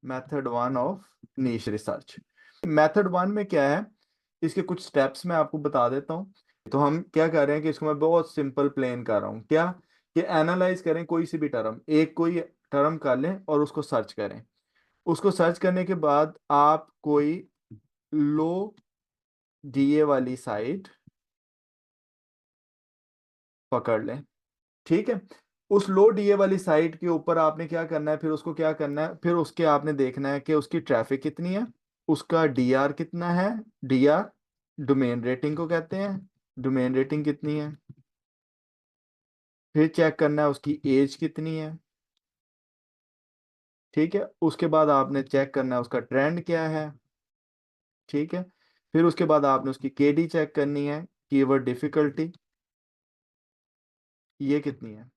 Method 1 of niche research. Method 1 में क्या है, इसके कुछ स्टेप्स मैं आपको बता देता हूँ। तो हम क्या कर रहे हैं कि इसको मैं बहुत सिंपल प्लेन कर रहा हूँ, क्या कि एनालाइज करें कोई सी भी टर्म, एक कोई टर्म कर लें और उसको सर्च करें। उसको सर्च करने के बाद आप कोई लो डीए वाली साइट पकड़ लें, ठीक है। उस लो डीए वाली साइट के ऊपर आपने क्या करना है, फिर उसको क्या करना है, फिर उसके आपने देखना है कि उसकी ट्रैफिक कितनी है, उसका डीआर कितना है। डीआर डोमेन रेटिंग को कहते हैं, डोमेन रेटिंग कितनी है। फिर चेक करना है उसकी एज कितनी है, ठीक है। उसके बाद आपने चेक करना है उसका ट्रेंड क्या है, ठीक है। फिर उसके बाद आपने उसकी केडी चेक करनी है, कीवर्ड डिफिकल्टी, ये कितनी है।